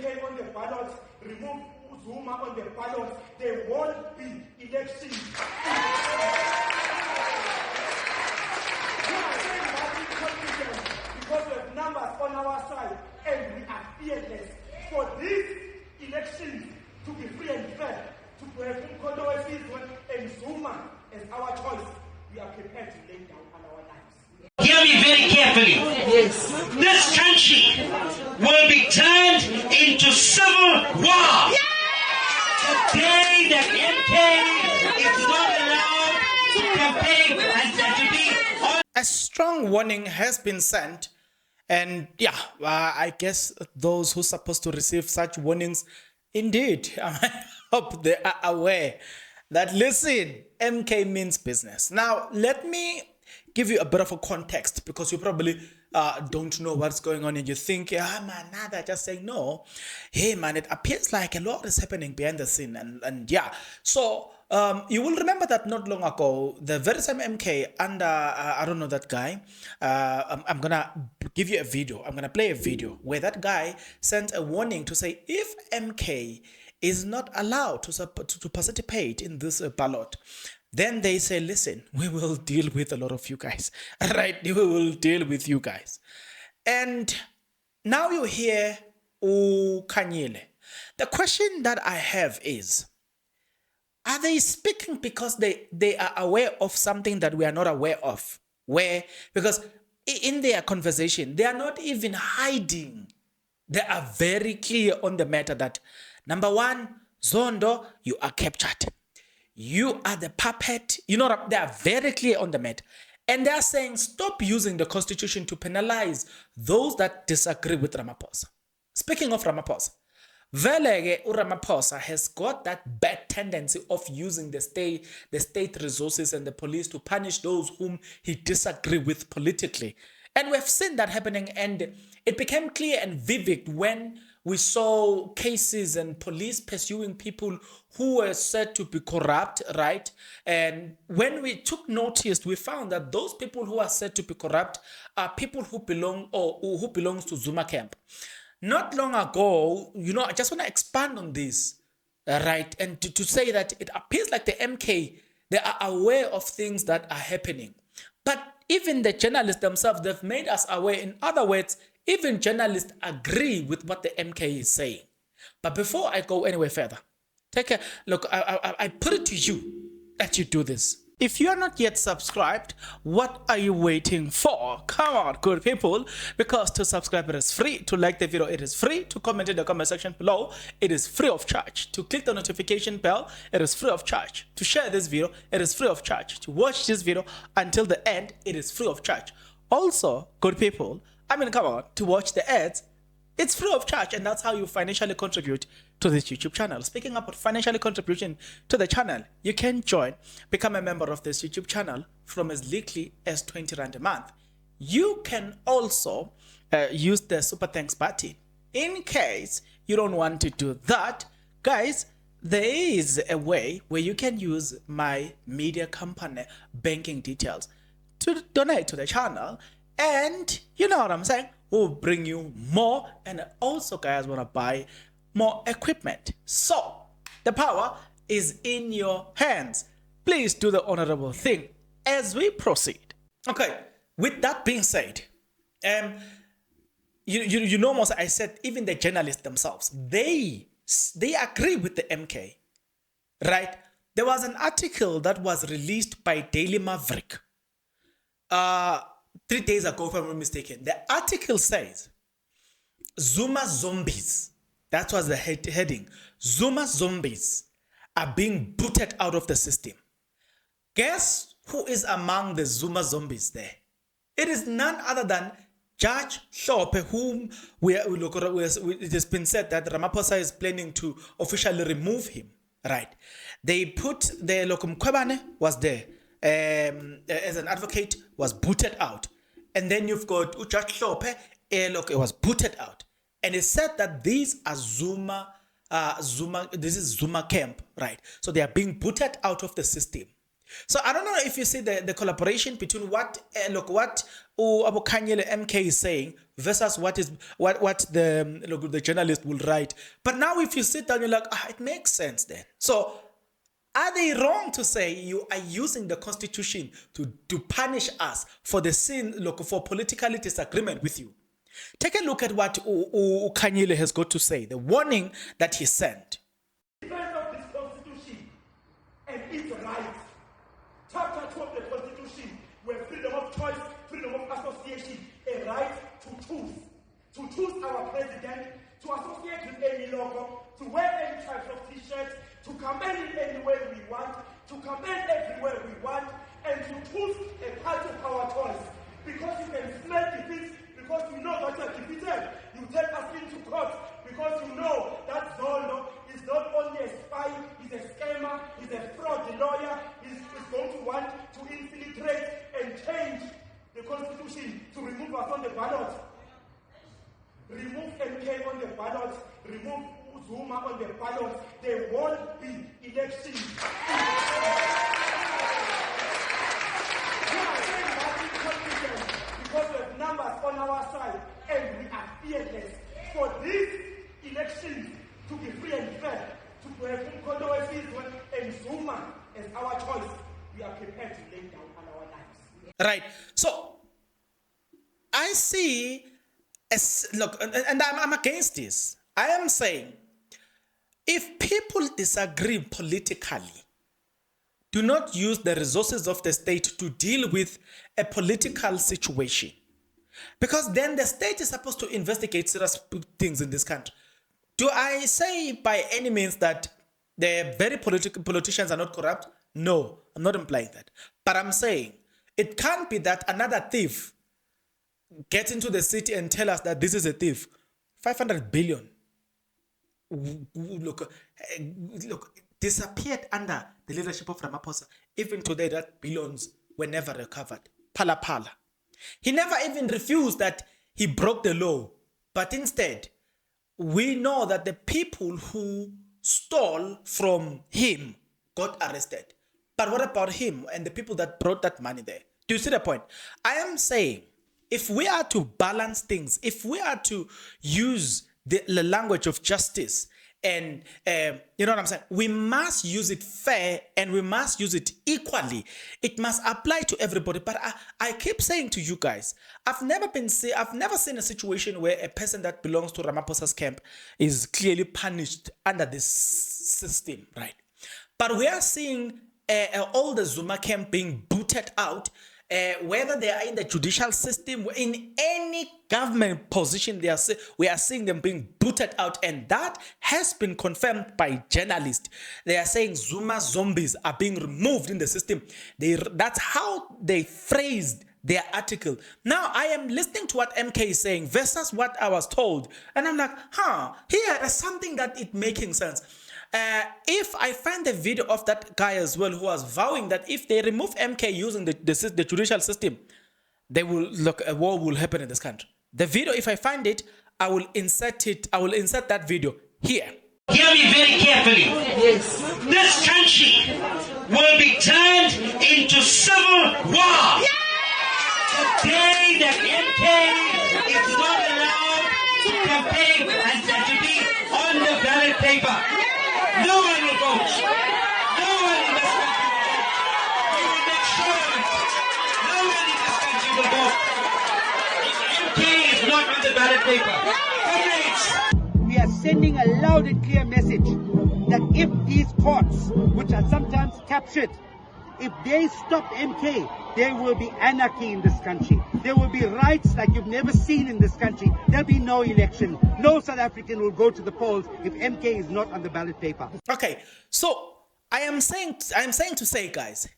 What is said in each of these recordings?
MK on the ballot, remove Zuma on the ballot, there won't be elections. We are saying that with confidence because we have numbers on our side and we are fearless. For these elections to be free and fair, to have Umkhonto weSizwe and Zuma as our choice, we are prepared to lay down on our lives. Hear me very carefully. Yes. This country will be turned into civil war. The day that MK is not allowed to campaign and to be on. A strong warning has been sent, and I guess those who are supposed to receive such warnings, indeed, I hope they are aware that, listen, MK means business. Now, let me give you a bit of a context, because you probably don't know what's going on and you think, man, now they're just saying no. Hey, man, it appears like a lot is happening behind the scene. And so you will remember that not long ago, the very same MK under, I don't know that guy, I'm going to give you a video. I'm going to play a video where that guy sent a warning to say if MK is not allowed to participate in this ballot, then they say, listen, we will deal with a lot of you guys, right? We will deal with you guys. And now you hear Kanyile. The question that I have is, are they speaking because they are aware of something that we are not aware of? Because in their conversation, they are not even hiding. They are very clear on the matter that, number one, Zondo, you are captured. You are the puppet. You know, they are very clear on the matter. And they are saying, stop using the constitution to penalize those that disagree with Ramaphosa. Speaking of Ramaphosa, Velege Ramaphosa has got that bad tendency of using the state resources and the police to punish those whom he disagrees with politically. And we've seen that happening, and it became clear and vivid when we saw cases and police pursuing people who were said to be corrupt, right? And when we took notice, we found that those people who are said to be corrupt are people who belong or who belongs to Zuma camp. Not long ago, I just want to expand on this, right? And to say that it appears like the MK, they are aware of things that are happening. But even the journalists themselves, they've made us aware. In other words, even journalists agree with what the MK is saying. But before I go anywhere further, take a look. I put it to you that you do this. If you are not yet subscribed, what are you waiting for? Come on, good people, because to subscribe it is free. To like the video, it is free. To comment in the comment section below, it is free of charge. To click the notification bell, it is free of charge. To share this video, it is free of charge. To watch this video until the end, it is free of charge. Also, good people, come on, to watch the ads, it's free of charge, and that's how you financially contribute to this YouTube channel. Speaking about financially contribution to the channel, you can become a member of this YouTube channel from as little as 20 Rand a month. You can also use the Super Thanks button. In case you don't want to do that, guys, there is a way where you can use my media company banking details to donate to the channel. And you know what I'm saying? We'll bring you more, and also guys want to buy more equipment. So the power is in your hands. Please do the honorable thing as we proceed. Okay, with that being said, you know, most I said even the journalists themselves, they agree with the MK, right? There was an article that was released by Daily Maverick 3 days ago, if I'm not mistaken. The article says, Zuma zombies, that was the heading, Zuma zombies are being booted out of the system. Guess who is among the Zuma zombies there? It is none other than Judge Hlophe, whom it has been said that Ramaphosa is planning to officially remove him, right? They put the Lokum Kwebane was there as an advocate, was booted out. And then you've got Judge Hlophe, it was booted out. And it said that these are this is Zuma camp, right? So they are being booted out of the system. So I don't know if you see the collaboration between what Abu Kanyele MK is saying versus what the journalist will write. But now if you sit down, you're like, it makes sense then. So are they wrong to say you are using the constitution to punish us for the sin, for political disagreement with you? Take a look at what Kanyele has got to say, the warning that he sent. Defense of this constitution and its rights. Chapter 2 of the Constitution, where freedom of choice, freedom of association, a right to choose our president, to associate with any logo, to wear any type of t-shirts, to campaign in any way we want, to campaign everywhere we want, and to choose a party of our choice. Because you can smell defeat, because you know that you are defeated. You take us into court because you know that Zondo is not only a spy, he's a scammer, he's a fraud lawyer, he's going to want to infiltrate and change the constitution to remove us on the ballot. Remove MK on the ballot, remove Zuma on the ballot. There won't be elections. Because we have numbers on our side and we are fearless. For these elections to be free and fair, to have Umkhonto and Zuma as our choice, we are prepared to lay down on our lives. Right. So I see, and I'm against this. I am saying, if people disagree politically, do not use the resources of the state to deal with a political situation. Because then the state is supposed to investigate serious things in this country. Do I say by any means that the very politicians are not corrupt? No, I'm not implying that. But I'm saying it can't be that another thief gets into the city and tell us that this is a thief. 500 billion. Look, disappeared under the leadership of Ramaphosa. Even today, that billions were never recovered. Pala pala. He never even refused that he broke the law. But instead, we know that the people who stole from him got arrested. But what about him and the people that brought that money there? Do you see the point? I am saying, if we are to balance things, if we are to use the language of justice, and you know what I'm saying, we must use it fair and we must use it equally. It must apply to everybody. But I keep saying to you guys, I've never seen a situation where a person that belongs to Ramaphosa's camp is clearly punished under this system, right? But we are seeing all the Zuma camp being booted out. Whether they are in the judicial system, in any government position, we are seeing them being booted out, and that has been confirmed by journalists. They are saying Zuma zombies are being removed in the system. That's how they phrased their article. Now I am listening to what MK is saying versus what I was told, and I'm like, here is something that is making sense. If I find the video of that guy as well who was vowing that if they remove MK using the judicial system, a war will happen in this country. The video, if I find it, I will insert it. I will insert that video here. Hear me very carefully. Yes. This country will be turned into civil war. Yeah! The day that MK is not allowed to campaign and to be on the ballot paper. No one will vote. No one in this country will vote. We will make sure of it. No one in this country will vote. MK is not on the ballot paper. Comrades. We are sending a loud and clear message that if these courts, which are sometimes captured, if they stop MK, there will be anarchy in this country. There will be riots like you've never seen in this country. There'll be no election. No South African will go to the polls if MK is not on the ballot paper. Okay, so I am saying to say, guys,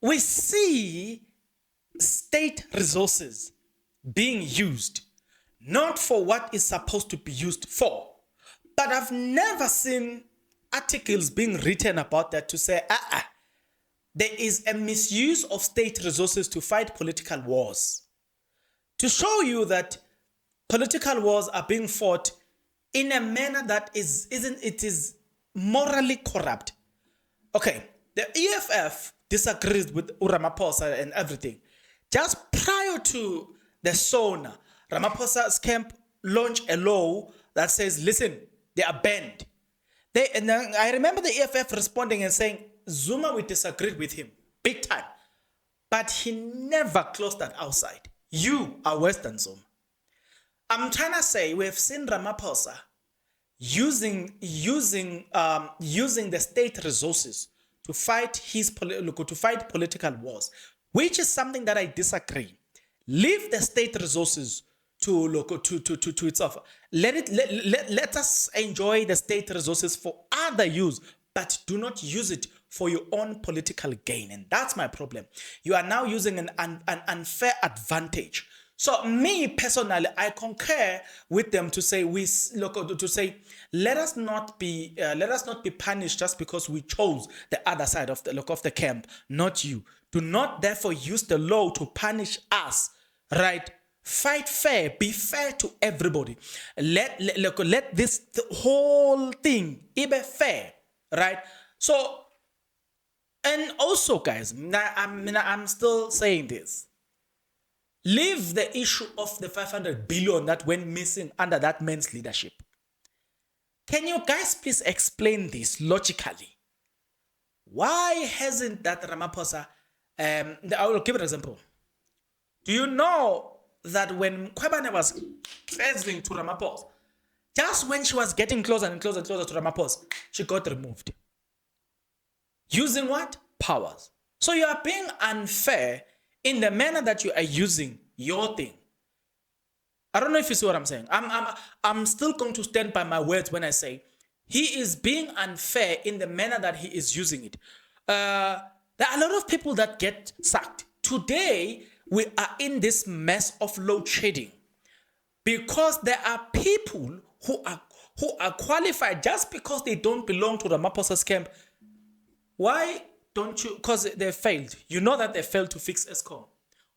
we see state resources being used not for what is supposed to be used for. But I've never seen articles being written about that to say, there is a misuse of state resources to fight political wars. To show you that political wars are being fought in a manner that is morally corrupt. Okay, the EFF disagrees with Ramaphosa and everything. Just prior to the SONA, Ramaphosa's camp launched a law that says, listen, they are banned. And then I remember the EFF responding and saying, Zuma, we disagreed with him, big time. But he never closed that outside. You are worse than Zuma. I'm trying to say we have seen Ramaphosa using the state resources to fight political wars, which is something that I disagree. Leave the state resources to itself. Let us enjoy the state resources for other use, but do not use it for your own political gain. And that's my problem. You are now using an unfair advantage. So me personally, I concur with them to say let us not be punished just because we chose the other side of the camp, not you. Do not therefore use the law to punish us, right? Fight fair, be fair to everybody. Let the whole thing be fair, right? So, and also, guys, I'm still saying this. Leave the issue of the 500 billion that went missing under that man's leadership. Can you guys please explain this logically? Why hasn't that Ramaphosa? I will give an example. Do you know that when Kwebane was closing to Ramaphosa, just when she was getting closer and closer and closer to Ramaphosa, she got removed. Using what? Powers. So you are being unfair in the manner that you are using your thing. I don't know if you see what I'm saying. I'm still going to stand by my words when I say he is being unfair in the manner that he is using it. There are a lot of people that get sacked. Today, we are in this mess of load shedding because there are people who are qualified just because they don't belong to the Ramaphosa's camp. Why don't you? Because they failed. You know that they failed to fix ESCOM.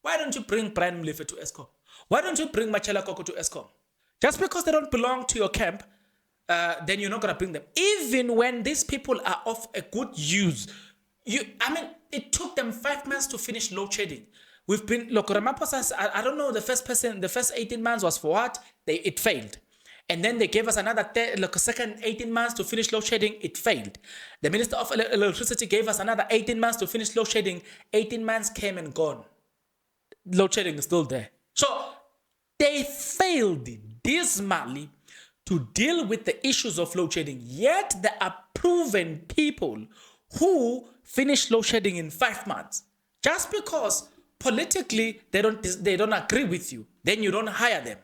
Why don't you bring Brian Mlefe to ESCOM? Why don't you bring Machela Koko to ESCOM? Just because they don't belong to your camp, then you're not going to bring them. Even when these people are of a good use. It took them 5 months to finish load shedding. We've been, look, Ramaphosa, I don't know, the first 18 months was for what? It failed. And then they gave us another second 18 months to finish load shedding. It failed. The Minister of Electricity gave us another 18 months to finish load shedding. 18 months came and gone. Load shedding is still there. So they failed dismally to deal with the issues of load shedding. Yet there are proven people who finish load shedding in 5 months. Just because politically they don't agree with you, then you don't hire them.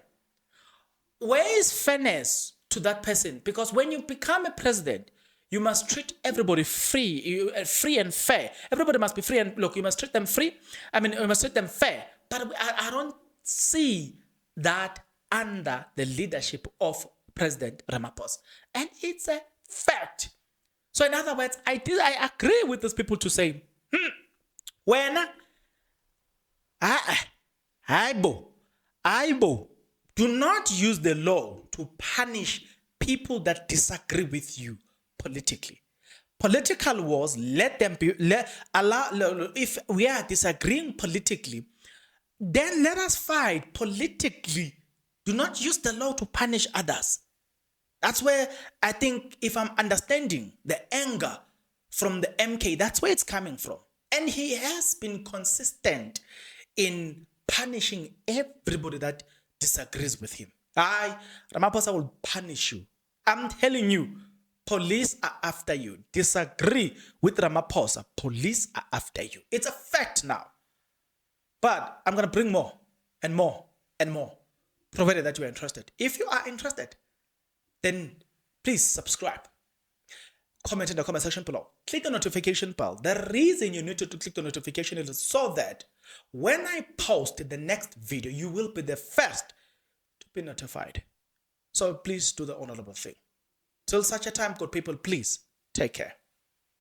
Where is fairness to that person? Because when you become a president, you must treat everybody free and fair. Everybody must be free and look, you must treat them free. You must treat them fair. But I don't see that under the leadership of President Ramaphosa. And it's a fact. So in other words, I agree with these people to say, Aibo, do not use the law to punish people that disagree with you politically. Political wars, let them be, if we are disagreeing politically, then let us fight politically. Do not use the law to punish others. That's where I think, if I'm understanding the anger from the MK, that's where it's coming from. And he has been consistent in punishing everybody that disagrees with him. Ramaphosa will punish you. I'm telling you, police are after you. Disagree with Ramaphosa, police are after you. It's a fact now. But I'm going to bring more and more and more, provided that you are interested. If you are interested, then please subscribe. Comment in the comment section below. Click the notification bell. The reason you need to click the notification is so that when I post the next video, you will be the first to be notified. So please do the honorable thing. Till such a time, good people, please take care.